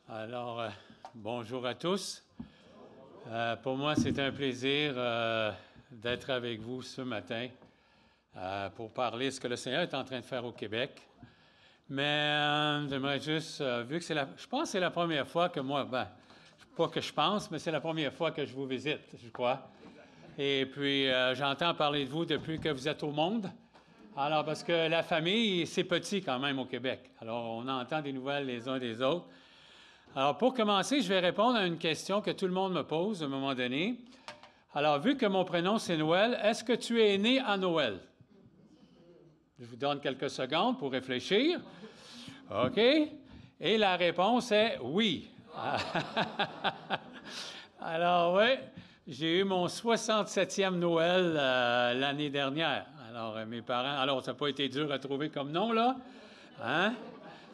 Alors, bonjour à tous. Pour moi, c'est un plaisir d'être avec vous ce matin pour parler de ce que le Seigneur est en train de faire au Québec. Mais j'aimerais juste, vu que je pense que c'est la première fois que moi, pas que je pense, mais c'est la première fois que je vous visite, je crois. Et puis, j'entends parler de vous depuis que vous êtes au monde. Alors, parce que la famille, c'est petit quand même au Québec. Alors, on entend des nouvelles les uns des autres. Alors, pour commencer, je vais répondre à une question que tout le monde me pose à un moment donné. Alors, vu que mon prénom, c'est Noël, est-ce que tu es né à Noël? Je vous donne quelques secondes pour réfléchir. OK. Et la réponse est oui. Alors, oui, j'ai eu mon 67e Noël l'année dernière. Alors, mes parents... Alors, ça n'a pas été dur à trouver comme nom, là. Hein?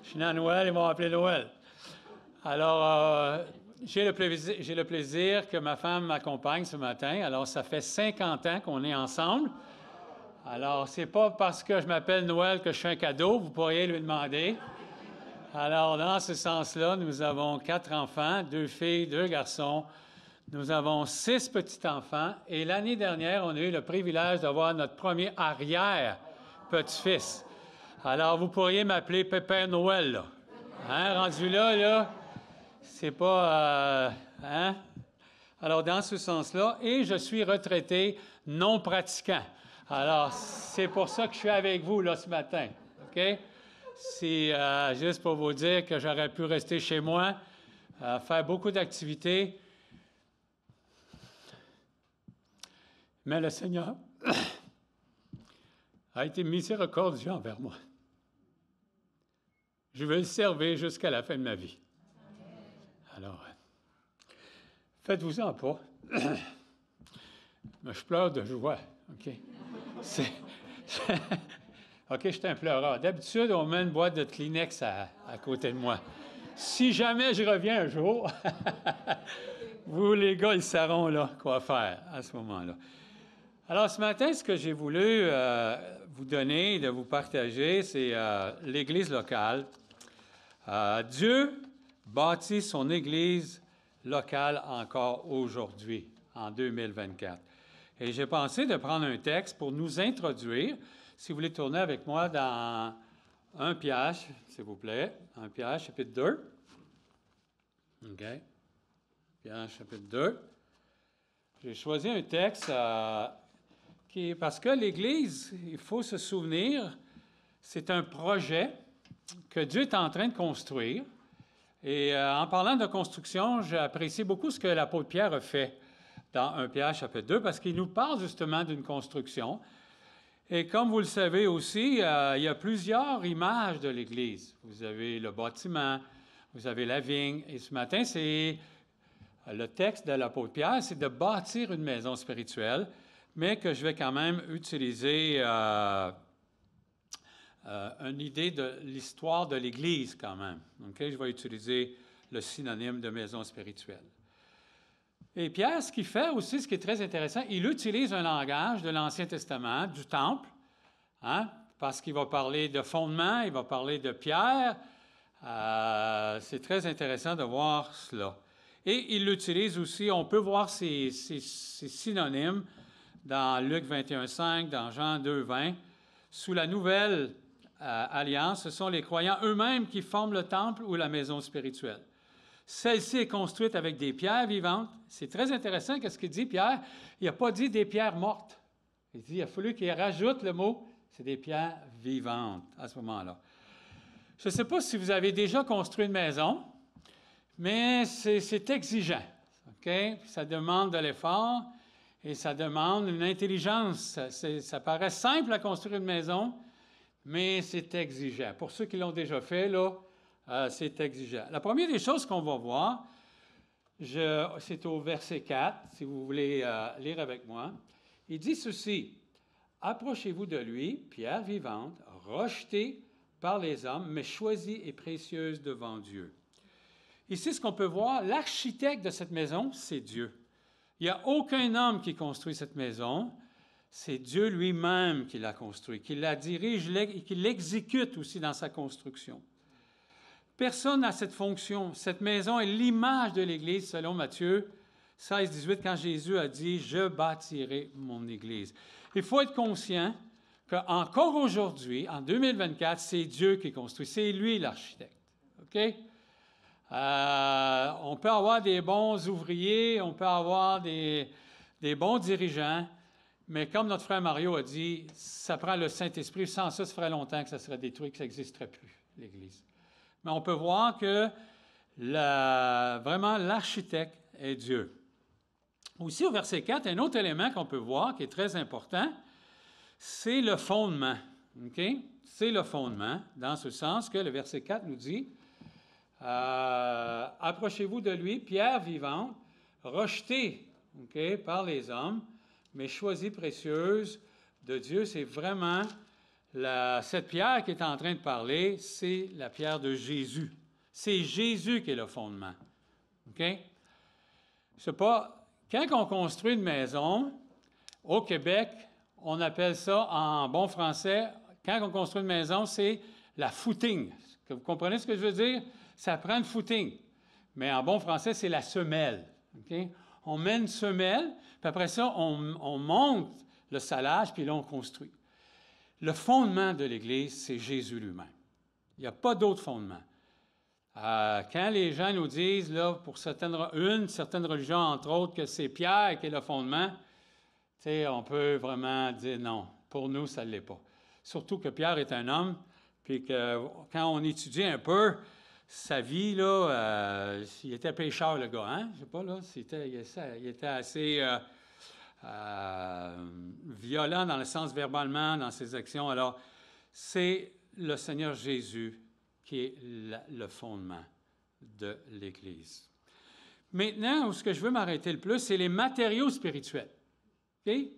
Je suis né à Noël, ils m'ont appelé Noël. Alors, j'ai le plaisir que ma femme m'accompagne ce matin. Alors, ça fait 50 ans qu'on est ensemble. Alors, c'est pas parce que je m'appelle Noël que je suis un cadeau, vous pourriez lui demander. Alors, dans ce sens-là, nous avons 4 enfants, 2 filles, 2 garçons. Nous avons 6 petits-enfants. Et l'année dernière, on a eu le privilège d'avoir notre premier arrière-petit-fils. Alors, vous pourriez m'appeler Pépère Noël, là. Hein, rendu là, c'est pas... hein? Alors, dans ce sens-là, et je suis retraité non pratiquant. Alors, c'est pour ça que je suis avec vous, là, ce matin. OK? C'est juste pour vous dire que j'aurais pu rester chez moi, faire beaucoup d'activités. Mais le Seigneur a été miséricordieux envers moi. Je vais le servir jusqu'à la fin de ma vie. Alors, faites-vous-en pas. Mais je pleure de joie, OK? OK, je suis un pleureur. D'habitude, on met une boîte de Kleenex à côté de moi. Si jamais je reviens un jour, vous, les gars, ils sauront là, quoi faire à ce moment-là. Alors, ce matin, ce que j'ai voulu vous donner, de vous partager, c'est l'Église locale. Dieu bâtit son Église locale encore aujourd'hui, en 2024. Et j'ai pensé de prendre un texte pour nous introduire. Si vous voulez tourner avec moi dans 1 Pierre, s'il vous plaît. 1 Pierre, chapitre 2. OK. Pierre, chapitre 2. J'ai choisi un texte parce que l'Église, il faut se souvenir, c'est un projet que Dieu est en train de construire. Et en parlant de construction, j'apprécie beaucoup ce que l'apôtre Pierre a fait dans 1 Pierre, chapitre 2, parce qu'il nous parle justement d'une construction. Et comme vous le savez aussi, il y a plusieurs images de l'Église. Vous avez le bâtiment, vous avez la vigne. Et ce matin, c'est le texte de l'apôtre Pierre, c'est de bâtir une maison spirituelle, mais que je vais quand même utiliser une idée de l'histoire de l'Église quand même. Okay? Je vais utiliser le synonyme de maison spirituelle. Et Pierre, ce qu'il fait aussi, ce qui est très intéressant, il utilise un langage de l'Ancien Testament, du Temple, hein? Parce qu'il va parler de fondement, il va parler de pierre. C'est très intéressant de voir cela. Et il l'utilise aussi, on peut voir ces synonymes dans Luc 21,5, dans Jean 2,20. Sous la nouvelle alliance, ce sont les croyants eux-mêmes qui forment le temple ou la maison spirituelle. Celle-ci est construite avec des pierres vivantes. C'est très intéressant ce qu'il dit, Pierre. Il n'a pas dit des pierres mortes. Il a fallu qu'il rajoute le mot, c'est des pierres vivantes à ce moment-là. Je ne sais pas si vous avez déjà construit une maison, mais c'est exigeant. Okay? Ça demande de l'effort et ça demande une intelligence. Ça paraît simple à construire une maison, mais c'est exigeant. Pour ceux qui l'ont déjà fait, là, c'est exigeant. La première des choses qu'on va voir, c'est au verset 4, si vous voulez lire avec moi. Il dit ceci, « Approchez-vous de lui, pierre vivante, rejetée par les hommes, mais choisie et précieuse devant Dieu. » Ici, ce qu'on peut voir, l'architecte de cette maison, c'est Dieu. Il n'y a aucun homme qui construit cette maison. C'est Dieu lui-même qui l'a construit, qui la dirige et qui l'exécute aussi dans sa construction. Personne n'a cette fonction. Cette maison est l'image de l'Église, selon Matthieu 16, 18, quand Jésus a dit « Je bâtirai mon Église ». Il faut être conscient qu'encore aujourd'hui, en 2024, c'est Dieu qui construit. C'est lui l'architecte. OK? On peut avoir des bons ouvriers, on peut avoir des bons dirigeants, mais comme notre frère Mario a dit, ça prend le Saint-Esprit. Sans ça, ça ferait longtemps que ça serait détruit, que ça n'existerait plus, l'Église. Mais on peut voir que vraiment l'architecte est Dieu. Aussi, au verset 4, un autre élément qu'on peut voir qui est très important, c'est le fondement. Okay? C'est le fondement, dans ce sens que le verset 4 nous dit approchez-vous de lui, pierre vivante, rejetée par les hommes, mais choisie précieuse de Dieu. C'est vraiment cette pierre qui est en train de parler, c'est la pierre de Jésus. C'est Jésus qui est le fondement. OK? C'est pas. Quand on construit une maison, au Québec, on appelle ça en bon français, quand on construit une maison, c'est la footing. Vous comprenez ce que je veux dire? Ça prend une footing. Mais en bon français, c'est la semelle. Okay? On met une semelle, puis après ça, on monte le salage, puis là, on construit. Le fondement de l'Église, c'est Jésus lui-même. Il n'y a pas d'autre fondement. Quand les gens nous disent, là, pour une certaine religion, entre autres, que c'est Pierre qui est le fondement, on peut vraiment dire non. Pour nous, ça ne l'est pas. Surtout que Pierre est un homme, puis que quand on étudie un peu sa vie, là, il était pécheur, le gars, hein? Je sais pas, là, il était assez violent dans le sens verbalement, dans ses actions. Alors, c'est le Seigneur Jésus qui est le fondement de l'Église. Maintenant, où ce que je veux m'arrêter le plus, c'est les matériaux spirituels. Okay?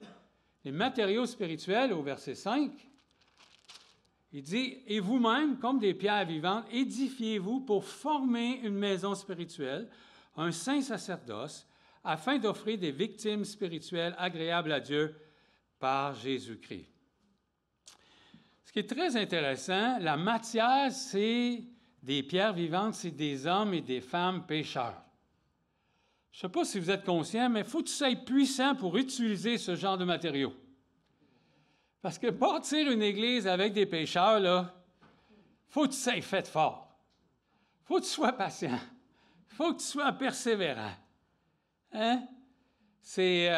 Les matériaux spirituels, au verset 5, il dit « Et vous-même, comme des pierres vivantes, édifiez-vous pour former une maison spirituelle, un saint sacerdoce, afin d'offrir des victimes spirituelles agréables à Dieu par Jésus-Christ. » Ce qui est très intéressant, la matière, c'est des pierres vivantes, c'est des hommes et des femmes pécheurs. Je ne sais pas si vous êtes conscient, mais il faut que tu sois puissant pour utiliser ce genre de matériaux. Parce que bâtir une église avec des pécheurs, là, il faut que tu sois fait fort. Il faut que tu sois patient. Il faut que tu sois persévérant. Hein? J'ai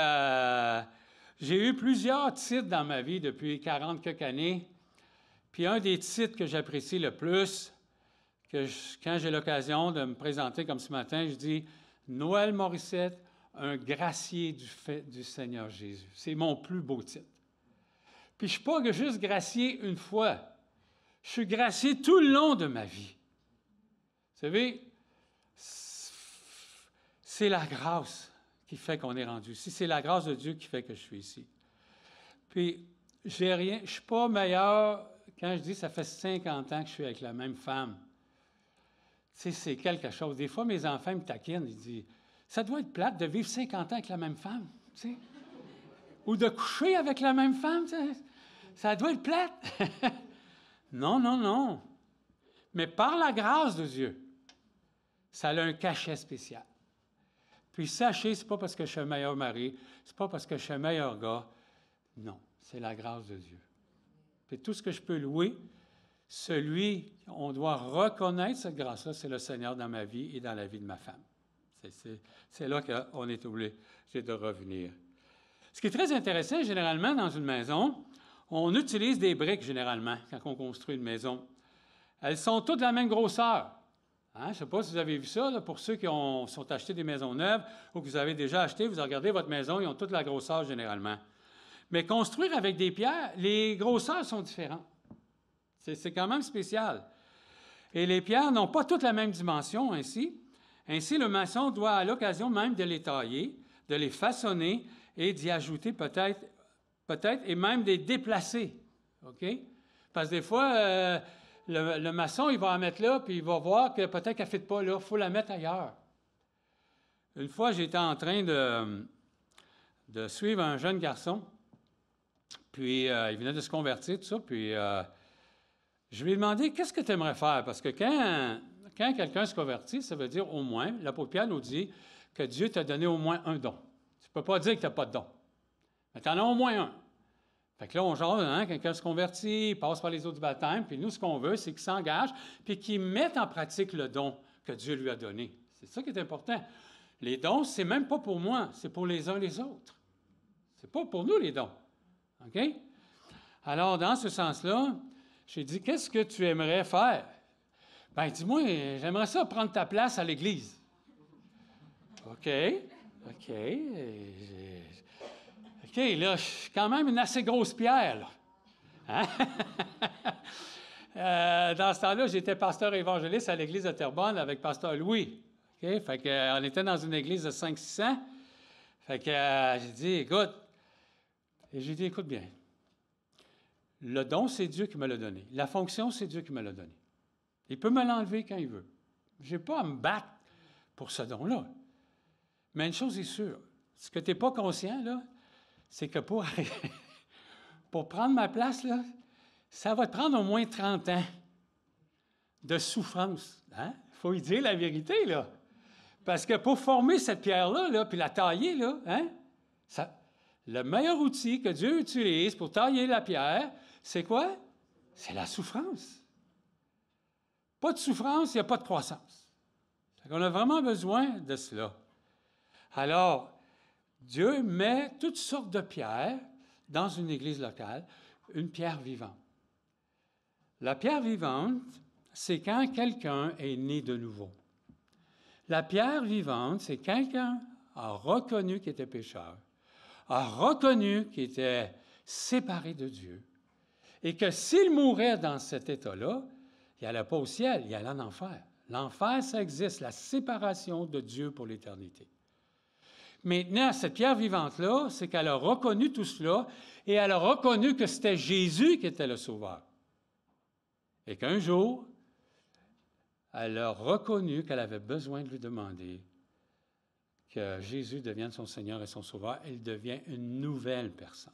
eu plusieurs titres dans ma vie depuis 40 quelques années. Puis un des titres que j'apprécie le plus, quand j'ai l'occasion de me présenter comme ce matin, je dis « Noël Morissette, un gracier du Seigneur Jésus ». C'est mon plus beau titre. Puis je ne suis pas juste gracié une fois. Je suis gracié tout le long de ma vie. Vous savez, c'est la grâce qui fait qu'on est rendu ici. C'est la grâce de Dieu qui fait que je suis ici. Puis, je ne suis pas meilleur quand je dis que ça fait 50 ans que je suis avec la même femme. Tu sais, c'est quelque chose. Des fois, mes enfants me taquinent. Ils disent « Ça doit être plate de vivre 50 ans avec la même femme. » Tu sais? Ou de coucher avec la même femme. Tu sais? Ça doit être plate. Non, non, non. Mais par la grâce de Dieu, ça a un cachet spécial. Puis sachez, ce n'est pas parce que je suis un meilleur mari, ce n'est pas parce que je suis un meilleur gars. Non, c'est la grâce de Dieu. Puis tout ce que je peux louer, on doit reconnaître cette grâce-là, c'est le Seigneur dans ma vie et dans la vie de ma femme. C'est là qu'on est obligé de revenir. Ce qui est très intéressant, généralement, dans une maison, on utilise des briques, généralement, quand on construit une maison. Elles sont toutes de la même grosseur. Hein? Je ne sais pas si vous avez vu ça, là, pour ceux qui sont achetés des maisons neuves ou que vous avez déjà acheté, vous regardez votre maison, ils ont toute la grosseur, généralement. Mais construire avec des pierres, les grosseurs sont différentes. C'est quand même spécial. Et les pierres n'ont pas toutes la même dimension, ainsi. Ainsi, le maçon doit, à l'occasion même de les tailler, de les façonner et d'y ajouter peut-être, et même de les déplacer. OK? Parce que des fois, le maçon, il va en mettre là, puis il va voir que peut-être qu'elle ne fit pas là, il faut la mettre ailleurs. Une fois, j'étais en train de suivre un jeune garçon, puis il venait de se convertir, tout ça, puis je lui ai demandé « Qu'est-ce que tu aimerais faire? » Parce que Quand quelqu'un se convertit, ça veut dire au moins, l'apôtre Pierre nous dit que Dieu t'a donné au moins un don. Tu ne peux pas dire que tu n'as pas de don. Mais tu en as au moins un. Fait que là, on jase, hein, quelqu'un se convertit, il passe par les eaux du baptême, puis nous, ce qu'on veut, c'est qu'il s'engage, puis qu'il mette en pratique le don que Dieu lui a donné. C'est ça qui est important. Les dons, c'est même pas pour moi, c'est pour les uns les autres. C'est pas pour nous, les dons. OK? Alors, dans ce sens-là, j'ai dit, qu'est-ce que tu aimerais faire? Ben, dis-moi, j'aimerais ça prendre ta place à l'Église. OK. OK, là, je suis quand même une assez grosse pierre, là. Hein? Dans ce temps-là, j'étais pasteur évangéliste à l'Église de Terrebonne avec pasteur Louis. OK? Fait qu'on était dans une église de 500-600. Fait que j'ai dit, écoute bien. Le don, c'est Dieu qui me l'a donné. La fonction, c'est Dieu qui me l'a donné. Il peut me l'enlever quand il veut. Je n'ai pas à me battre pour ce don-là. Mais une chose est sûre, ce que tu n'es pas conscient, là, c'est que pour prendre ma place, là, ça va te prendre au moins 30 ans de souffrance. Hein? Il faut y dire la vérité, là. Parce que pour former cette pierre-là, là, puis la tailler, là, hein, le meilleur outil que Dieu utilise pour tailler la pierre, c'est quoi? C'est la souffrance. Pas de souffrance, il n'y a pas de croissance. On a vraiment besoin de cela. Alors, Dieu met toutes sortes de pierres dans une église locale, une pierre vivante. La pierre vivante, c'est quand quelqu'un est né de nouveau. La pierre vivante, c'est quelqu'un a reconnu qu'il était pécheur, a reconnu qu'il était séparé de Dieu, et que s'il mourait dans cet état-là, il n'allait pas au ciel, il allait en enfer. L'enfer, ça existe, la séparation de Dieu pour l'éternité. Maintenant, cette pierre vivante-là, c'est qu'elle a reconnu tout cela et elle a reconnu que c'était Jésus qui était le Sauveur. Et qu'un jour, elle a reconnu qu'elle avait besoin de lui demander que Jésus devienne son Seigneur et son Sauveur. Elle devient une nouvelle personne.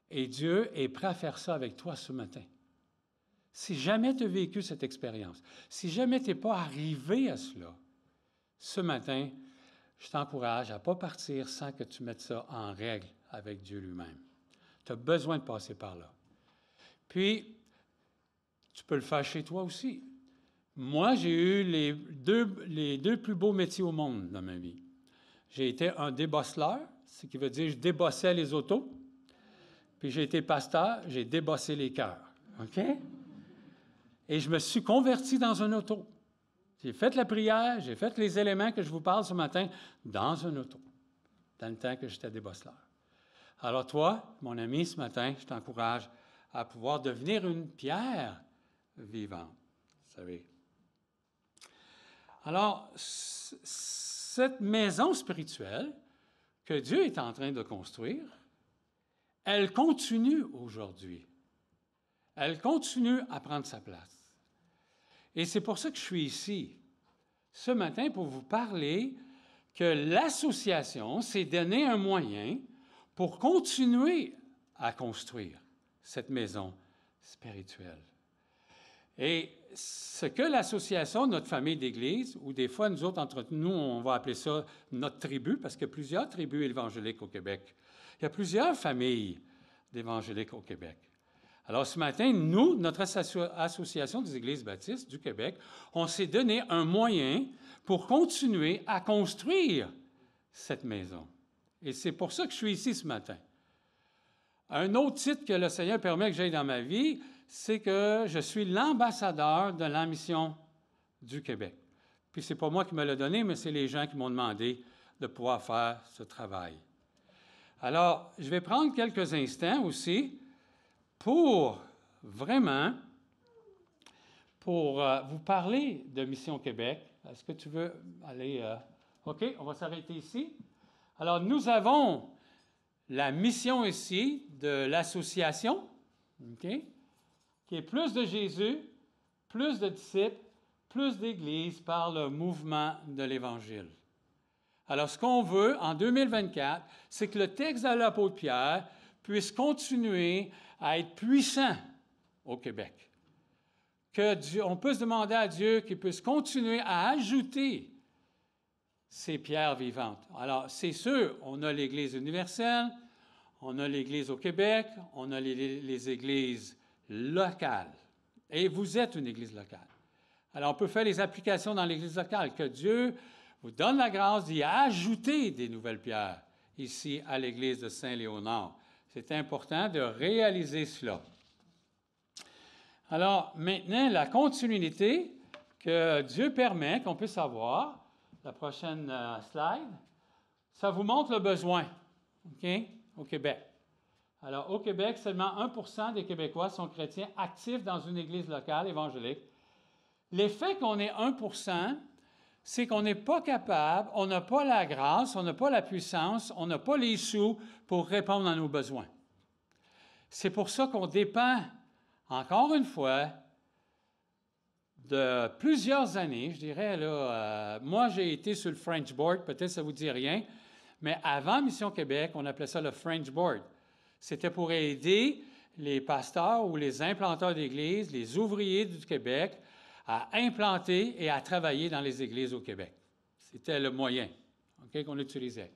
Et Dieu est prêt à faire ça avec toi ce matin. Si jamais tu as vécu cette expérience, si jamais tu n'es pas arrivé à cela, ce matin, je t'encourage à ne pas partir sans que tu mettes ça en règle avec Dieu lui-même. Tu as besoin de passer par là. Puis, tu peux le faire chez toi aussi. Moi, j'ai eu les deux plus beaux métiers au monde dans ma vie. J'ai été un débosseleur, ce qui veut dire que je débossais les autos. Puis j'ai été pasteur, j'ai débossé les cœurs. OK? Et je me suis converti dans un auto. J'ai fait la prière, j'ai fait les éléments que je vous parle ce matin dans un auto, dans le temps que j'étais débosseleur. Alors toi, mon ami, ce matin, je t'encourage à pouvoir devenir une pierre vivante, vous savez. Alors, cette maison spirituelle que Dieu est en train de construire, elle continue aujourd'hui. Elle continue à prendre sa place. Et c'est pour ça que je suis ici, ce matin, pour vous parler que l'association s'est donné un moyen pour continuer à construire cette maison spirituelle. Et ce que l'association, notre famille d'Église, ou des fois, nous autres, entre nous, on va appeler ça notre tribu, parce qu'il y a plusieurs tribus évangéliques au Québec. Il y a plusieurs familles d'évangéliques au Québec. Alors, ce matin, nous, notre Association des Églises baptistes du Québec, on s'est donné un moyen pour continuer à construire cette maison. Et c'est pour ça que je suis ici ce matin. Un autre titre que le Seigneur permet que j'aille dans ma vie, c'est que je suis l'ambassadeur de la mission du Québec. Puis c'est pas moi qui me l'ai donné, mais c'est les gens qui m'ont demandé de pouvoir faire ce travail. Alors, je vais prendre quelques instants aussi pour vraiment, vous parler de Mission Québec. Est-ce que tu veux aller... OK, on va s'arrêter ici. Alors, nous avons la mission ici de l'association, OK, qui est plus de Jésus, plus de disciples, plus d'Église par le mouvement de l'Évangile. Alors, ce qu'on veut en 2024, c'est que le texte de l'apôtre Pierre puisse continuer à être puissant au Québec. que Dieu, on peut se demander à Dieu qu'il puisse continuer à ajouter ces pierres vivantes. Alors, c'est sûr, on a l'Église universelle, on a l'Église au Québec, on a les églises locales. Et vous êtes une Église locale. Alors, on peut faire les applications dans l'Église locale, que Dieu vous donne la grâce d'y ajouter des nouvelles pierres ici à l'Église de Saint-Léonard. C'est important de réaliser cela. Alors, maintenant, la continuité que Dieu permet qu'on puisse avoir, la prochaine slide, ça vous montre le besoin, OK, au Québec. Alors, au Québec, seulement 1% des Québécois sont chrétiens actifs dans une église locale évangélique. L'effet qu'on ait 1%, c'est qu'on n'est pas capable, on n'a pas la grâce, on n'a pas la puissance, on n'a pas les sous pour répondre à nos besoins. C'est pour ça qu'on dépend, encore une fois, de plusieurs années, je dirais, là, moi j'ai été sur le French Board, peut-être ça ne vous dit rien, mais avant Mission Québec, on appelait ça le French Board. C'était pour aider les pasteurs ou les implanteurs d'églises, les ouvriers du Québec, à implanter et à travailler dans les églises au Québec. C'était le moyen qu'on utilisait.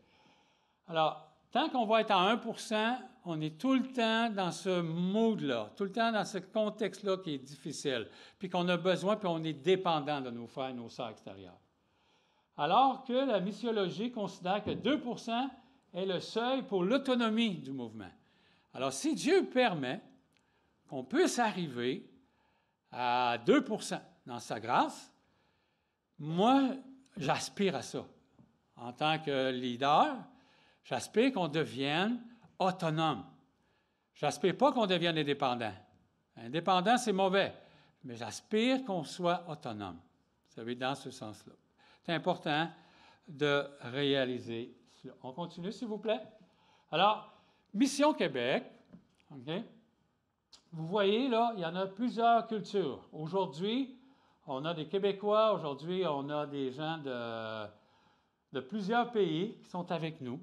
Alors, tant qu'on va être à 1%, on est tout le temps dans ce mood-là, tout le temps dans ce contexte-là qui est difficile, puis qu'on a besoin, puis on est dépendant de nos frères et nos sœurs extérieures. Alors que la missiologie considère que 2% est le seuil pour l'autonomie du mouvement. Alors, si Dieu permet qu'on puisse arriver à 2% dans sa grâce, moi, j'aspire à ça. En tant que leader, j'aspire qu'on devienne autonome. J'aspire pas qu'on devienne indépendant. Indépendant, c'est mauvais, mais j'aspire qu'on soit autonome. Vous savez, dans ce sens-là. C'est important de réaliser cela. On continue, s'il vous plaît. Alors, Mission Québec, OK? Vous voyez, là, il y en a plusieurs cultures. Aujourd'hui, on a des Québécois, aujourd'hui, on a des gens de plusieurs pays qui sont avec nous.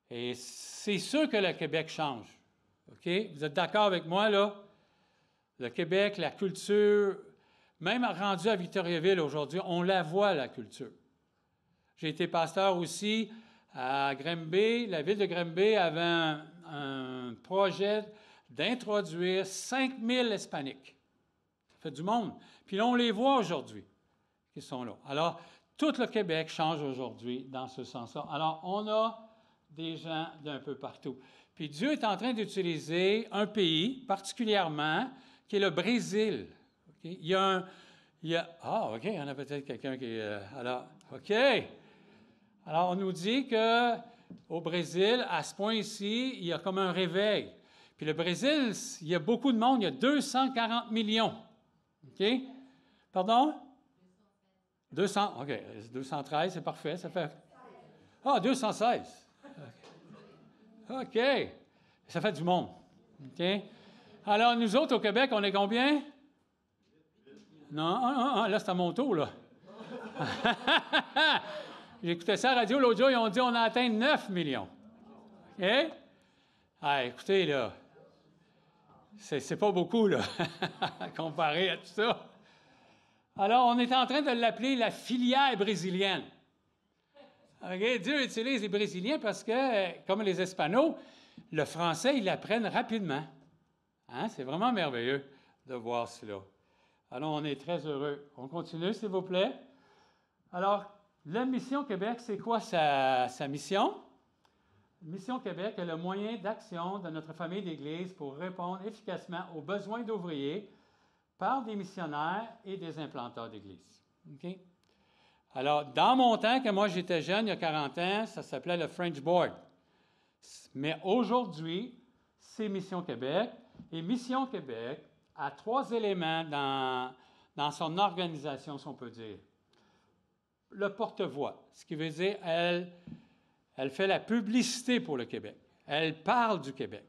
Et c'est sûr que le Québec change. OK? Vous êtes d'accord avec moi, là? Le Québec, la culture, même rendu à Victoriaville aujourd'hui, on la voit, la culture. J'ai été pasteur aussi à Granby. La ville de Granby avait un projet d'introduire 5000 Hispaniques. Ça fait du monde. Puis là, on les voit aujourd'hui qui sont là. Alors, tout le Québec change aujourd'hui dans ce sens-là. Alors, on a des gens d'un peu partout. Puis Dieu est en train d'utiliser un pays particulièrement qui est le Brésil. Okay? Il y a OK, il y en a peut-être quelqu'un qui est... alors, OK. Alors, on nous dit qu'au Brésil, à ce point-ci, il y a comme un réveil. Puis le Brésil, il y a beaucoup de monde, il y a 240 millions. OK? Pardon? 200, OK. 213, c'est parfait. Ça fait... 216. OK. Ça fait du monde. OK? Alors, nous autres, au Québec, on est combien? Non, là, c'est à mon tour, là. J'écoutais ça à la radio l'autre jour, ils ont dit qu'on a atteint 9 millions. OK? Ah, écoutez, là, c'est pas beaucoup, là, comparé à tout ça. Alors, on est en train de l'appeler la filière brésilienne. Okay? Dieu utilise les Brésiliens parce que, comme les Hispanos, le français, ils l'apprennent rapidement. Hein? C'est vraiment merveilleux de voir cela. Alors, on est très heureux. On continue, s'il vous plaît. Alors, la Mission Québec, c'est quoi sa mission? Mission Québec est le moyen d'action de notre famille d'Église pour répondre efficacement aux besoins d'ouvriers par des missionnaires et des implanteurs d'Église. OK? Alors, dans mon temps, quand moi j'étais jeune, il y a 40 ans, ça s'appelait le French Board. Mais aujourd'hui, c'est Mission Québec. Et Mission Québec a 3 éléments dans son organisation, si on peut dire. Le porte-voix, ce qui veut dire elle fait la publicité pour le Québec. Elle parle du Québec.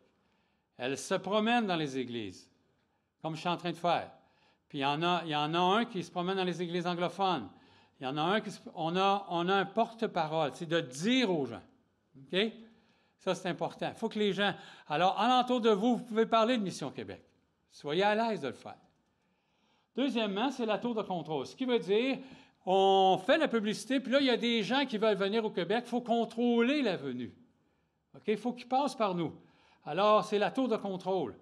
Elle se promène dans les églises, comme je suis en train de faire. Puis il y en a un qui se promène dans les églises anglophones. Il y en a un on a un porte-parole, c'est de dire aux gens. OK? Ça, c'est important. Il faut que les gens... Alors, alentour de vous, vous pouvez parler de Mission Québec. Soyez à l'aise de le faire. Deuxièmement, c'est la tour de contrôle. Ce qui veut dire, on fait la publicité, puis là, il y a des gens qui veulent venir au Québec, il faut contrôler la venue. OK? Il faut qu'ils passent par nous. Alors, c'est la tour de contrôle.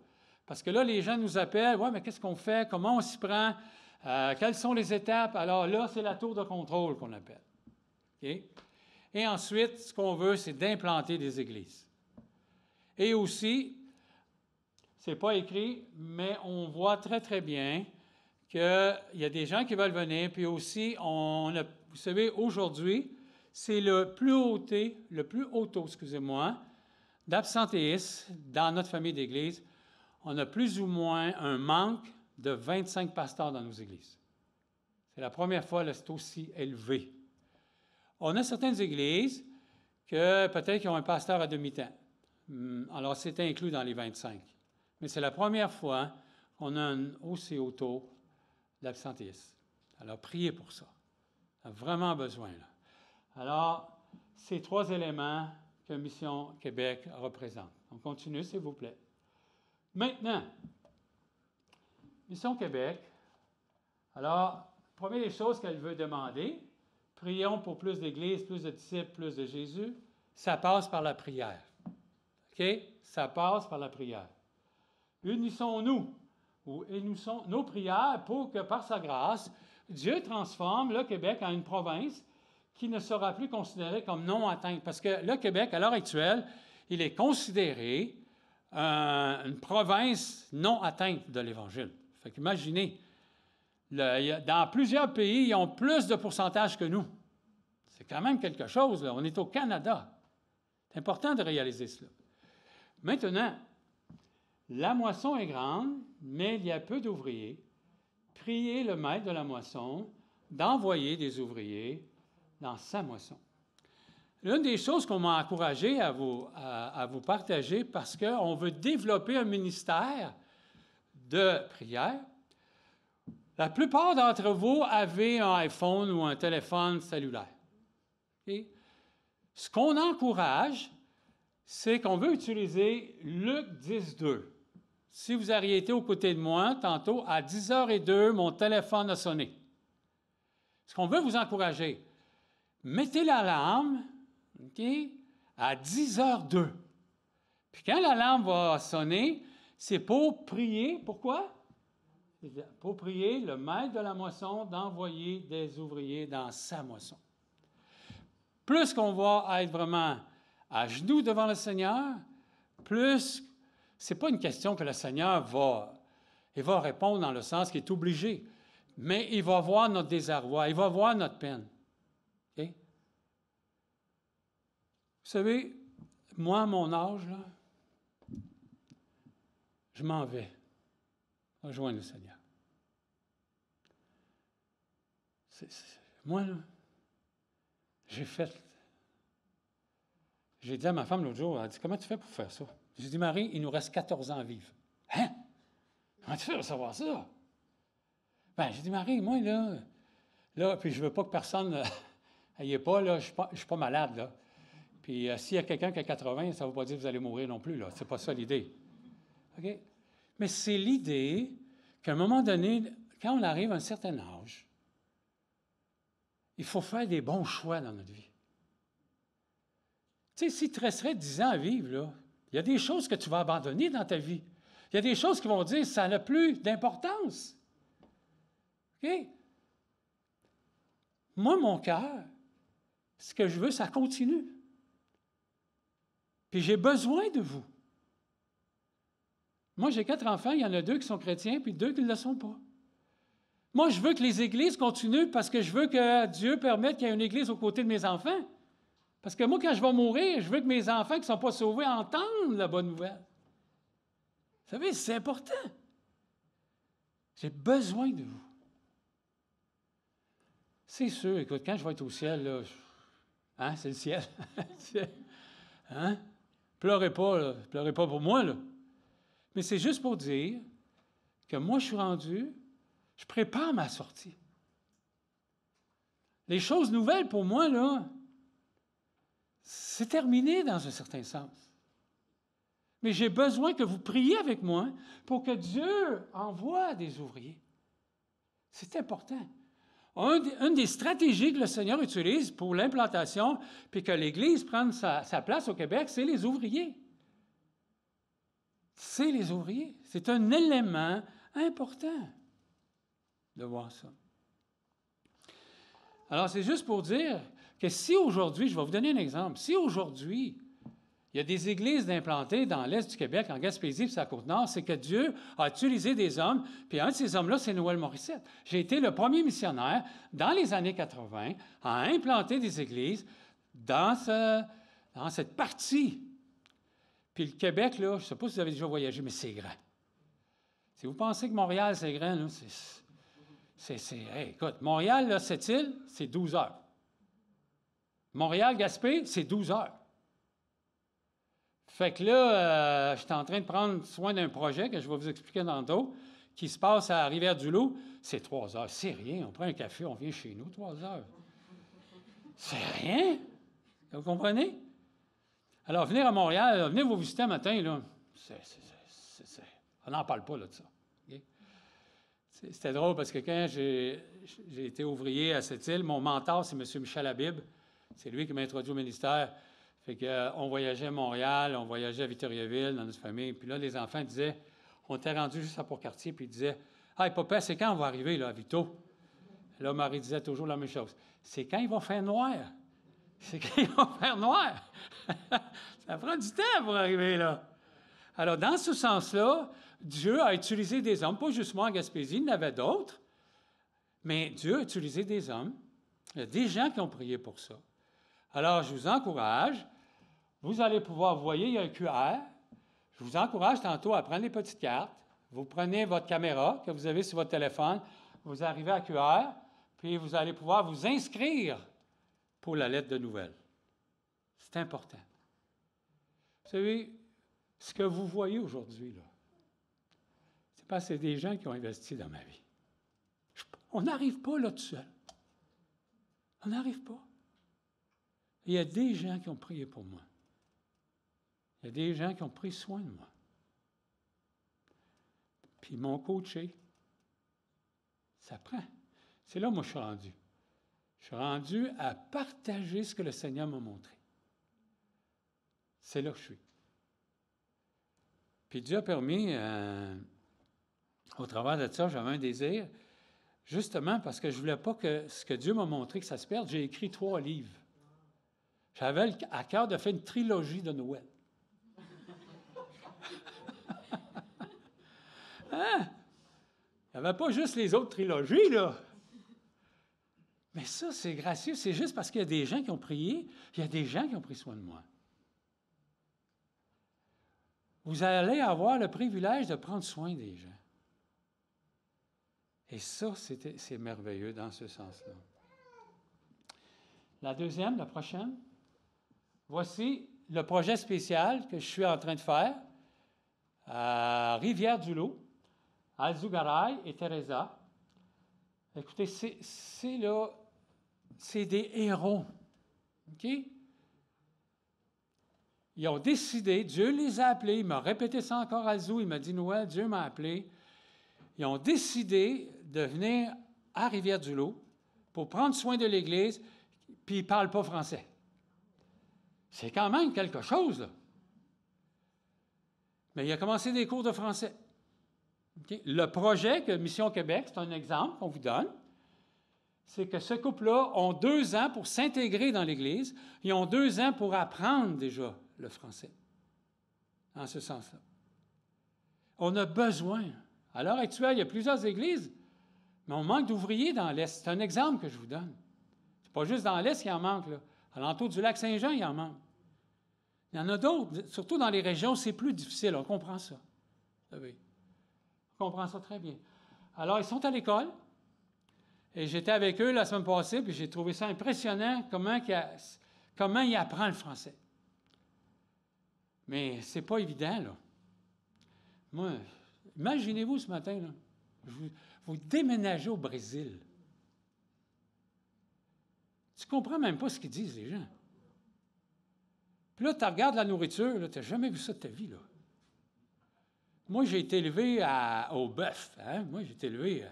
Parce que là, les gens nous appellent, « Ouais, mais qu'est-ce qu'on fait? Comment on s'y prend? Quelles sont les étapes? » Alors là, c'est la tour de contrôle qu'on appelle. OK? Et ensuite, ce qu'on veut, c'est d'implanter des églises. Et aussi, ce n'est pas écrit, mais on voit très, très bien qu'il y a des gens qui veulent venir, puis aussi, vous savez, aujourd'hui, c'est le plus haut taux, d'absentéisme dans notre famille d'église. On a plus ou moins un manque de 25 pasteurs dans nos églises. C'est la première fois que c'est aussi élevé. On a certaines églises que peut-être qu'ils ont un pasteur à demi-temps. Alors, c'est inclus dans les 25. Mais c'est la première fois qu'on a un aussi haut taux d'absentéisme. Alors, priez pour ça. On a vraiment besoin, là. Alors, ces 3 éléments que Mission Québec représente. On continue, s'il vous plaît. Maintenant, Mission Québec, alors, première des choses qu'elle veut demander, prions pour plus d'églises, plus de disciples, plus de Jésus, ça passe par la prière. OK? Ça passe par la prière. Unissons-nous, unissons nos prières pour que, par sa grâce, Dieu transforme le Québec en une province qui ne sera plus considérée comme non atteinte. Parce que le Québec, à l'heure actuelle, il est considéré une province non atteinte de l'Évangile. Fait qu'imaginez, dans plusieurs pays, ils ont plus de pourcentage que nous. C'est quand même quelque chose, là. On est au Canada. C'est important de réaliser cela. Maintenant, la moisson est grande, mais il y a peu d'ouvriers. Priez le maître de la moisson d'envoyer des ouvriers dans sa moisson. L'une des choses qu'on m'a encouragé à vous partager, parce qu'on veut développer un ministère de prière. La plupart d'entre vous avez un iPhone ou un téléphone cellulaire. Okay? Ce qu'on encourage, c'est qu'on veut utiliser Luc 10:2. Si vous auriez été aux côtés de moi, tantôt, à 10h02, mon téléphone a sonné. Ce qu'on veut vous encourager, mettez l'alarme, okay, à 10h02. Puis quand l'alarme va sonner, c'est pour prier. Pourquoi? Pour prier le maître de la moisson d'envoyer des ouvriers dans sa moisson. Plus qu'on va être vraiment à genoux devant le Seigneur, plus ce n'est pas une question que le Seigneur va répondre dans le sens qu'il est obligé, mais il va voir notre désarroi, il va voir notre peine. Okay? Vous savez, moi, à mon âge, là, je m'en vais rejoindre le Seigneur. Moi, là, j'ai dit à ma femme l'autre jour, elle a dit, « Comment tu fais pour faire ça? » J'ai dit, « Marie, il nous reste 14 ans à vivre. » « Hein? Comment tu fais pour savoir ça? » Bien, j'ai dit, « Marie, moi, là, puis je veux pas que personne n'ayez pas, là, je suis pas malade, là. Puis s'il y a quelqu'un qui a 80, ça ne veut pas dire que vous allez mourir non plus, là. C'est pas ça l'idée. OK? Mais c'est l'idée qu'à un moment donné, quand on arrive à un certain âge, il faut faire des bons choix dans notre vie. Tu sais, s'il te resterait 10 ans à vivre, là, il y a des choses que tu vas abandonner dans ta vie. Il y a des choses qui vont dire ça n'a plus d'importance. OK? Moi, mon cœur, ce que je veux, ça continue. Puis j'ai besoin de vous. Moi, j'ai 4 enfants, il y en a 2 qui sont chrétiens, puis 2 qui ne le sont pas. Moi, je veux que les églises continuent parce que je veux que Dieu permette qu'il y ait une église aux côtés de mes enfants. Parce que moi, quand je vais mourir, je veux que mes enfants qui ne sont pas sauvés entendent la bonne nouvelle. Vous savez, c'est important. J'ai besoin de vous. C'est sûr, écoute, quand je vais être au ciel, là, hein, c'est le ciel. Hein? Pleurez pas, là. Pleurez pas pour moi, là. Mais c'est juste pour dire que moi, je suis rendu, je prépare ma sortie. Les choses nouvelles pour moi, là, c'est terminé dans un certain sens. Mais j'ai besoin que vous priez avec moi pour que Dieu envoie des ouvriers. C'est important. Une des stratégies que le Seigneur utilise pour l'implantation, puis que l'Église prenne sa place au Québec, c'est les ouvriers. C'est les ouvriers. C'est un élément important de voir ça. Alors, c'est juste pour dire que si aujourd'hui, je vais vous donner un exemple, si aujourd'hui, il y a des églises implantées dans l'Est du Québec, en Gaspésie et sur la Côte-Nord, c'est que Dieu a utilisé des hommes, puis un de ces hommes-là, c'est Noël Morissette. J'ai été le premier missionnaire dans les années 80 à implanter des églises dans cette partie. Puis le Québec, là, je ne sais pas si vous avez déjà voyagé, mais c'est grand. Si vous pensez que Montréal, c'est grand, là, écoute, Montréal, là, cette île, c'est 12 heures. Montréal-Gaspé, c'est 12 heures. Fait que là, je suis en train de prendre soin d'un projet que je vais vous expliquer tantôt, qui se passe à Rivière-du-Loup. C'est 3 heures. C'est rien. On prend un café, on vient chez nous, 3 heures. C'est rien. Vous comprenez? Alors, venir à Montréal, venez vous visiter un matin, là, on n'en parle pas là, de ça. Okay? C'était drôle parce que quand j'ai été ouvrier à cette île, mon mentor, c'est M. Michel Habib. C'est lui qui m'a introduit au ministère. Fait qu'on voyageait à Montréal, on voyageait à Victoriaville dans notre famille. Puis là, les enfants disaient, on était rendus juste à Port-Cartier, puis ils disaient, « Hey, papa, c'est quand on va arriver là, à Victo? » Là, Marie disait toujours la même chose. « C'est quand il va faire noir. C'est quand il va faire noir. » Ça prend du temps pour arriver là. Alors, dans ce sens-là, Dieu a utilisé des hommes, pas juste moi en Gaspésie, il y en avait d'autres, mais Dieu a utilisé des hommes. Il y a des gens qui ont prié pour ça. Alors, je vous encourage, vous allez pouvoir, vous voyez, il y a un QR. Je vous encourage tantôt à prendre les petites cartes. Vous prenez votre caméra que vous avez sur votre téléphone, vous arrivez à QR, puis vous allez pouvoir vous inscrire pour la lettre de nouvelles. C'est important. Vous savez, ce que vous voyez aujourd'hui, là, c'est parce que c'est des gens qui ont investi dans ma vie. On n'arrive pas là tout seul. On n'arrive pas. Il y a des gens qui ont prié pour moi. Il y a des gens qui ont pris soin de moi. Puis ils m'ont coaché. Ça prend. C'est là où moi je suis rendu. Je suis rendu à partager ce que le Seigneur m'a montré. C'est là que je suis. Puis Dieu a permis, au travers de ça, j'avais un désir, justement parce que je ne voulais pas que ce que Dieu m'a montré, que ça se perde. J'ai écrit 3 livres. J'avais à cœur de faire une trilogie de Noël. Hein? Il n'y avait pas juste les autres trilogies, là. Mais ça, c'est gracieux. C'est juste parce qu'il y a des gens qui ont prié, il y a des gens qui ont pris soin de moi. Vous allez avoir le privilège de prendre soin des gens. Et ça, c'est merveilleux dans ce sens-là. La deuxième, la prochaine. Voici le projet spécial que je suis en train de faire à Rivière-du-Loup, Alzugaray et Teresa. Écoutez, c'est des héros. OK? Ils ont décidé, Dieu les a appelés, il m'a répété ça encore à Alzou, il m'a dit, Noël, Dieu m'a appelé. Ils ont décidé de venir à Rivière-du-Loup pour prendre soin de l'Église, puis ils ne parlent pas français. C'est quand même quelque chose, là. Mais il a commencé des cours de français. Okay? Le projet que Mission Québec, c'est un exemple qu'on vous donne, c'est que ce couple-là ont 2 ans pour s'intégrer dans l'Église. Ils ont 2 ans pour apprendre déjà le français, en ce sens-là. On a besoin. À l'heure actuelle, il y a plusieurs églises, mais on manque d'ouvriers dans l'Est. C'est un exemple que je vous donne. C'est pas juste dans l'Est qu'il en manque, là. À l'entour du lac Saint-Jean, il en manque. Il y en a d'autres, surtout dans les régions, c'est plus difficile. On comprend ça. Vous savez. On comprend ça très bien. Alors, ils sont à l'école. Et j'étais avec eux la semaine passée, puis j'ai trouvé ça impressionnant comment ils apprennent le français. Mais c'est pas évident, là. Moi, imaginez-vous ce matin, là, vous déménagez au Brésil. Tu comprends même pas ce qu'ils disent, les gens. Puis là, tu regardes la nourriture, tu n'as jamais vu ça de ta vie, là. Moi, j'ai été élevé au bœuf. Hein? Moi, j'ai été élevé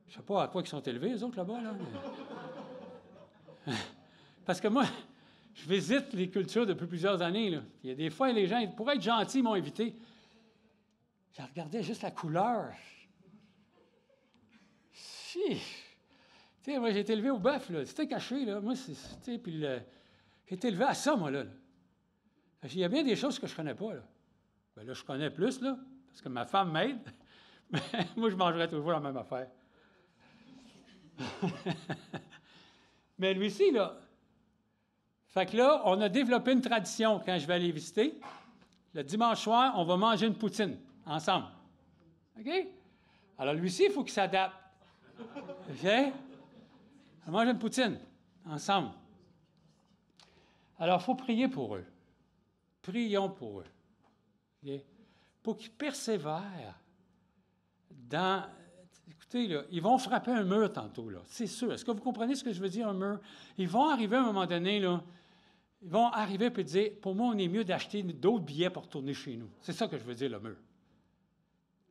Je ne sais pas à quoi ils sont élevés, eux autres, là-bas, là. Parce que moi, je visite les cultures depuis plusieurs années, là. Il y a des fois, les gens, pour être gentils, ils m'ont invité. Je regardais juste la couleur. Si. Tu sais, moi, j'ai été élevé au bœuf, là. C'était caché, là. Moi, puis j'ai été élevé à ça, moi, là. Il y a bien des choses que je ne connais pas, là. Bien, là, je connais plus, là, parce que ma femme m'aide. Mais moi, je mangerais toujours la même affaire. Mais lui-ci, là, fait que là, on a développé une tradition quand je vais aller visiter. Le dimanche soir, on va manger une poutine ensemble. OK? Alors, lui-ci, il faut qu'il s'adapte. OK? On mange une poutine ensemble. Alors, il faut prier pour eux. Prions pour eux. Okay? Pour qu'ils persévèrent dans... Écoutez, là, ils vont frapper un mur tantôt, là. C'est sûr. Est-ce que vous comprenez ce que je veux dire, un mur? Ils vont arriver à un moment donné, là, ils vont arriver et dire, pour moi, on est mieux d'acheter d'autres billets pour retourner chez nous. C'est ça que je veux dire, le mur.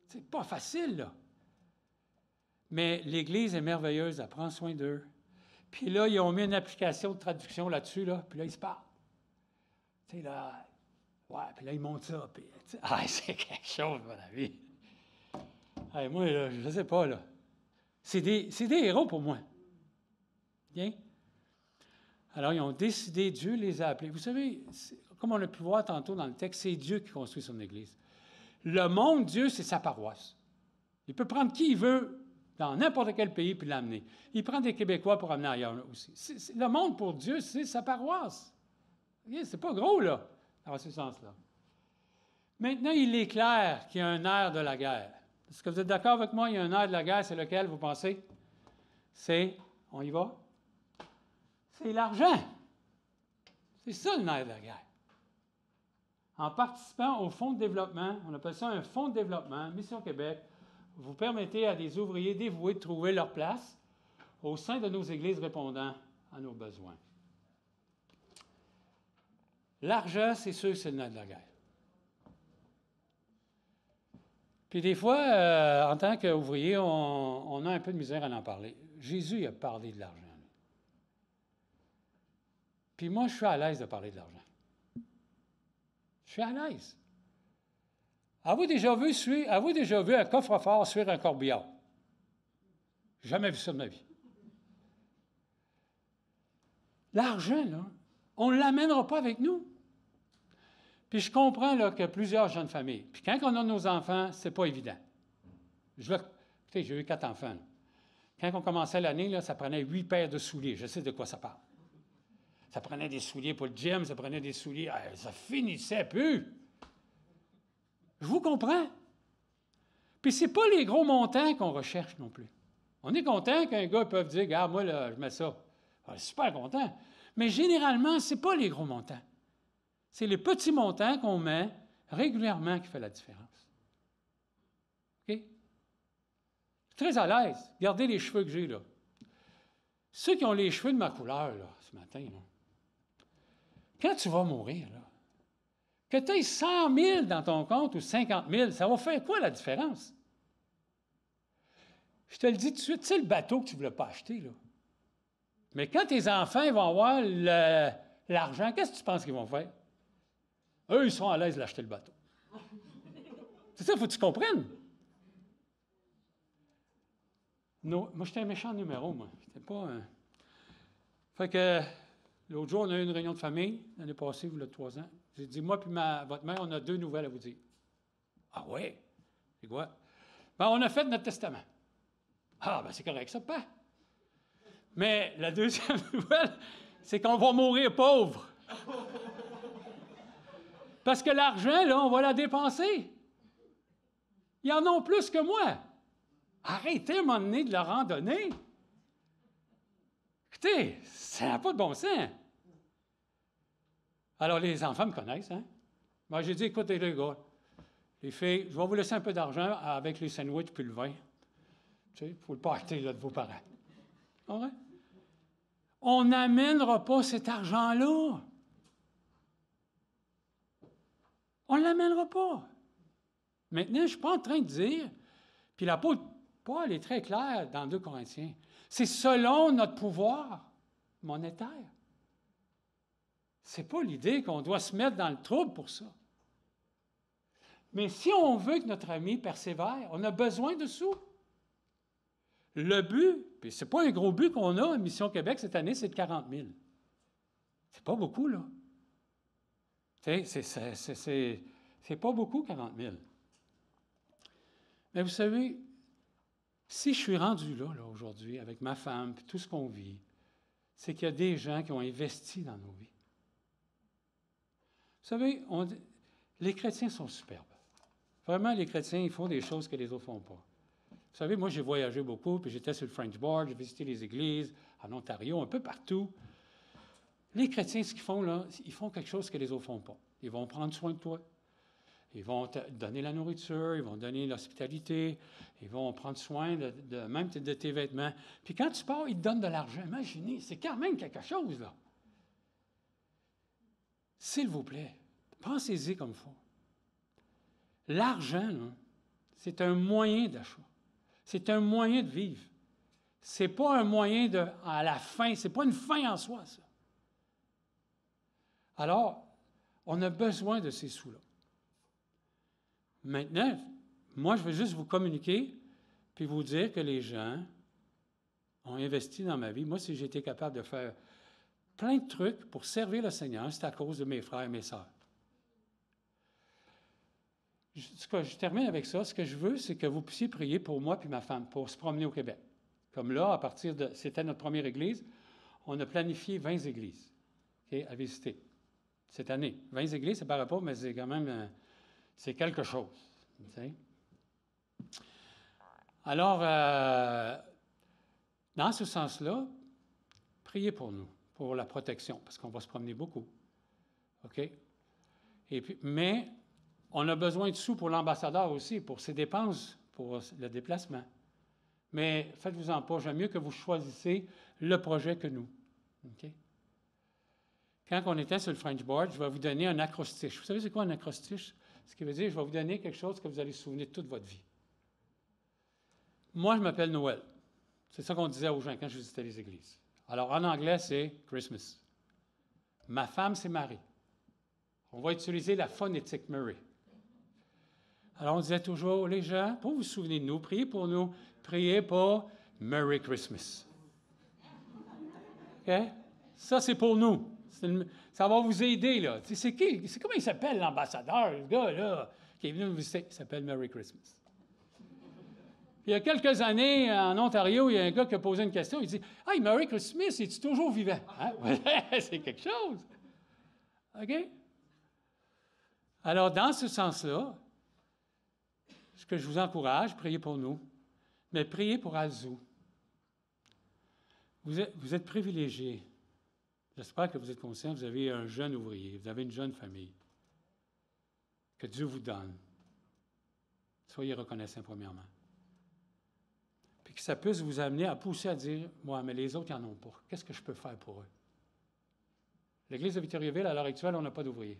C'est pas facile, là. Mais l'Église est merveilleuse, elle prend soin d'eux. Puis là, ils ont mis une application de traduction là-dessus, là, puis là, ils se parlent. Tu sais, là, ouais, puis là, ils montent ça, puis, c'est quelque chose, mon ami. Hey, moi, là, je ne sais pas, là. C'est des héros pour moi. Bien? Alors, ils ont décidé, Dieu les a appelés. Vous savez, comme on a pu voir tantôt dans le texte, c'est Dieu qui construit son Église. Le monde, Dieu, c'est sa paroisse. Il peut prendre qui il veut dans n'importe quel pays puis l'amener. Il prend des Québécois pour amener ailleurs aussi. Le monde, pour Dieu, c'est sa paroisse. C'est pas gros, là, dans ce sens-là. Maintenant, il est clair qu'il y a un air de la guerre. Est-ce que vous êtes d'accord avec moi? Il y a un air de la guerre, c'est lequel, vous pensez? C'est, on y va? C'est l'argent. C'est ça le nerf de la guerre. En participant au fonds de développement, on appelle ça un fonds de développement, Mission Québec, vous permettez à des ouvriers dévoués de trouver leur place au sein de nos églises répondant à nos besoins. L'argent, c'est sûr, c'est le nerf de la guerre. Puis des fois, en tant qu'ouvrier, on a un peu de misère à en parler. Jésus a parlé de l'argent. Puis moi, je suis à l'aise de parler de l'argent. Je suis à l'aise. Avez-vous déjà vu un coffre-fort suivre un corbillard? Jamais vu ça de ma vie. L'argent, là, on ne l'amènera pas avec nous. Puis je comprends là, que plusieurs jeunes familles. Puis quand on a nos enfants, c'est pas évident. Écoutez, j'ai eu 4 enfants. Là. Quand on commençait l'année, là, ça prenait 8 paires de souliers. Je sais de quoi ça parle. Ça prenait des souliers pour le gym, ça prenait des souliers. Ça finissait plus. Je vous comprends. Puis c'est pas les gros montants qu'on recherche non plus. On est content qu'un gars peut dire, regarde, moi, là, je mets ça. Je suis super content. Mais généralement, c'est pas les gros montants. C'est les petits montants qu'on met régulièrement qui fait la différence. OK? Je suis très à l'aise. Regardez les cheveux que j'ai, là. Ceux qui ont les cheveux de ma couleur, là, ce matin, là, quand tu vas mourir, là, que tu aies 100 000 dans ton compte ou 50 000, ça va faire quoi la différence? Je te le dis tout de suite, tu sais, le bateau que tu ne voulais pas acheter, là. Mais quand tes enfants vont avoir l'argent, qu'est-ce que tu penses qu'ils vont faire? Eux, ils sont à l'aise d'acheter le bateau. C'est ça, il faut que tu comprennes. Moi, j'étais un méchant numéro, moi. J'étais pas un... Fait que l'autre jour, on a eu une réunion de famille, l'année passée, il y a 3 ans. J'ai dit, moi puis votre mère, on a 2 nouvelles à vous dire. Ah ouais? C'est quoi? Ben, on a fait notre testament. Ah, ben c'est correct, ça, pas. Mais la deuxième nouvelle, c'est qu'on va mourir pauvre. Parce que l'argent, là, on va la dépenser. Ils en ont plus que moi. Arrêtez à un moment donné de leur en donner. Écoutez, ça n'a pas de bon sens. Alors, les enfants me connaissent, hein? Moi, j'ai dit, écoutez, les gars, les filles, je vais vous laisser un peu d'argent avec les sandwichs puis le vin. Tu sais, il ne faut pas acheter là, de vos parents. Ouais? On n'amènera pas cet argent-là. On ne l'amènera pas. Maintenant, je ne suis pas en train de dire, puis l'apôtre Paul est très clair dans 2 Corinthiens. C'est selon notre pouvoir monétaire. Ce n'est pas l'idée qu'on doit se mettre dans le trouble pour ça. Mais si on veut que notre ami persévère, on a besoin de sous. Le but, puis ce n'est pas un gros but qu'on a à Mission Québec cette année, c'est de 40 000. C'est pas beaucoup, là. C'est pas beaucoup, 40 000. Mais vous savez, si je suis rendu là aujourd'hui, avec ma femme, puis tout ce qu'on vit, c'est qu'il y a des gens qui ont investi dans nos vies. Vous savez, les chrétiens sont superbes. Vraiment, les chrétiens, ils font des choses que les autres ne font pas. Vous savez, moi, j'ai voyagé beaucoup, puis j'étais sur le French Board, j'ai visité les églises en Ontario, un peu partout. Les chrétiens, ce qu'ils font, là, ils font quelque chose que les autres ne font pas. Ils vont prendre soin de toi. Ils vont te donner la nourriture, ils vont donner l'hospitalité, ils vont prendre soin même de tes vêtements. Puis quand tu pars, ils te donnent de l'argent. Imaginez, c'est quand même quelque chose, là. S'il vous plaît, pensez-y comme il faut. L'argent, là, c'est un moyen d'achat. C'est un moyen de vivre. Ce n'est pas un moyen à la fin, ce n'est pas une fin en soi, ça. Alors, on a besoin de ces sous-là. Maintenant, moi, je veux juste vous communiquer puis vous dire que les gens ont investi dans ma vie. Moi, si j'ai été capable de faire plein de trucs pour servir le Seigneur, c'est à cause de mes frères et mes sœurs. Je termine avec ça. Ce que je veux, c'est que vous puissiez prier pour moi et ma femme, pour se promener au Québec. Comme là, c'était notre première église, on a planifié 20 églises à visiter cette année. 20 églises, ça ne paraît pas, mais c'est quand même c'est quelque chose. Alors, dans ce sens-là, priez pour nous, pour la protection, parce qu'on va se promener beaucoup. OK? Et puis, mais on a besoin de sous pour l'ambassadeur aussi, pour ses dépenses, pour le déplacement. Mais faites-vous-en pas, j'aime mieux que vous choisissez le projet que nous. OK? Quand on était sur le French Board, je vais vous donner un acrostiche. Vous savez c'est quoi un acrostiche? Ce qui veut dire, je vais vous donner quelque chose que vous allez se souvenir de toute votre vie. Moi, je m'appelle Noël. C'est ça qu'on disait aux gens quand je visitais les églises. Alors, en anglais, c'est Christmas. Ma femme, c'est Marie. On va utiliser la phonétique Mary. Alors, on disait toujours, les gens, pour vous souvenir de nous, priez pour nous, priez pour Merry Christmas. OK? Ça, c'est pour nous. Ça va vous aider, là. C'est comment il s'appelle, l'ambassadeur, le gars, là, qui est venu nous visiter? Il s'appelle Merry Christmas. Puis, il y a quelques années, en Ontario, il y a un gars qui a posé une question. Il dit, « Hey, Merry Christmas, es-tu toujours vivant? Hein? » C'est quelque chose. OK? Alors, dans ce sens-là, ce que je vous encourage, priez pour nous, mais priez pour Alzou. Vous êtes privilégiés. J'espère que vous êtes conscients, vous avez un jeune ouvrier, vous avez une jeune famille. Que Dieu vous donne. Soyez reconnaissants premièrement. Puis que ça puisse vous amener à pousser à dire, moi, mais les autres, ils n'en ont pas. Qu'est-ce que je peux faire pour eux? L'Église de Victoriaville, à l'heure actuelle, on n'a pas d'ouvriers.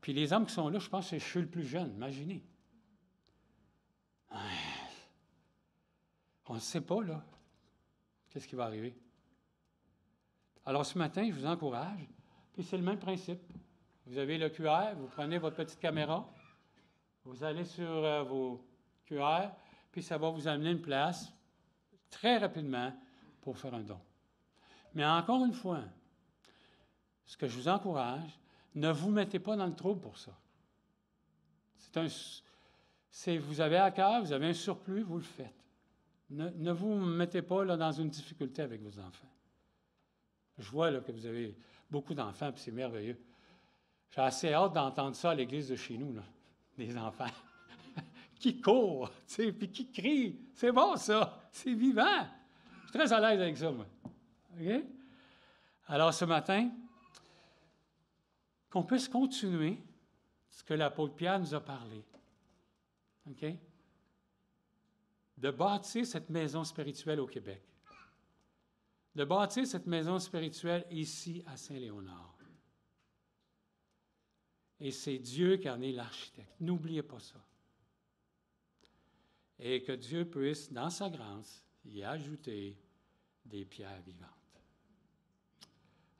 Puis les hommes qui sont là, je pense que je suis le plus jeune, imaginez. On ne sait pas, là, qu'est-ce qui va arriver. Alors, ce matin, je vous encourage, puis c'est le même principe. Vous avez le QR, vous prenez votre petite caméra, vous allez sur vos QR, puis ça va vous amener une place très rapidement pour faire un don. Mais encore une fois, ce que je vous encourage, ne vous mettez pas dans le trouble pour ça. Vous avez à cœur, vous avez un surplus, vous le faites. Ne vous mettez pas là, dans une difficulté avec vos enfants. Je vois là, que vous avez beaucoup d'enfants, puis c'est merveilleux. J'ai assez hâte d'entendre ça à l'église de chez nous, là, des enfants qui courent, puis qui crient. C'est bon, ça. C'est vivant. Je suis très à l'aise avec ça, moi. OK? Alors, ce matin, qu'on puisse continuer ce que l'apôtre Pierre nous a parlé. OK? De bâtir cette maison spirituelle au Québec. De bâtir cette maison spirituelle ici à Saint-Léonard. Et c'est Dieu qui en est l'architecte. N'oubliez pas ça. et que Dieu puisse, dans sa grâce, y ajouter des pierres vivantes.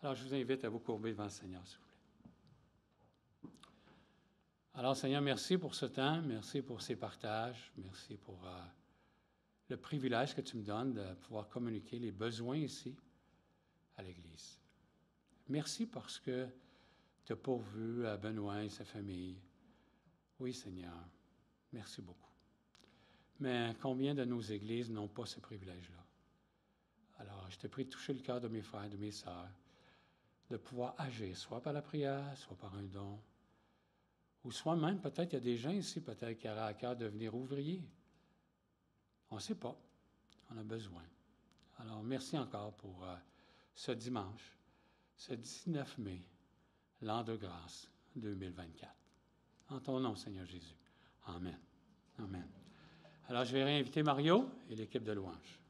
Alors, je vous invite à vous courber devant le Seigneur, s'il vous plaît. Alors, Seigneur, merci pour ce temps, merci pour ces partages, merci pour le privilège que tu me donnes de pouvoir communiquer les besoins ici à l'Église. Merci parce que tu as pourvu à Benoît et sa famille. Oui, Seigneur, merci beaucoup. Mais combien de nos églises n'ont pas ce privilège-là? Alors, je te prie de toucher le cœur de mes frères, de mes sœurs, de pouvoir agir, soit par la prière, soit par un don, ou soit même, peut-être, il y a des gens ici, peut-être, qui auraient à cœur de devenir ouvriers. On ne sait pas. On a besoin. Alors, merci encore pour ce dimanche, ce 19 mai, l'an de grâce 2024. En ton nom, Seigneur Jésus. Amen. Amen. Alors, je vais réinviter Mario et l'équipe de louange.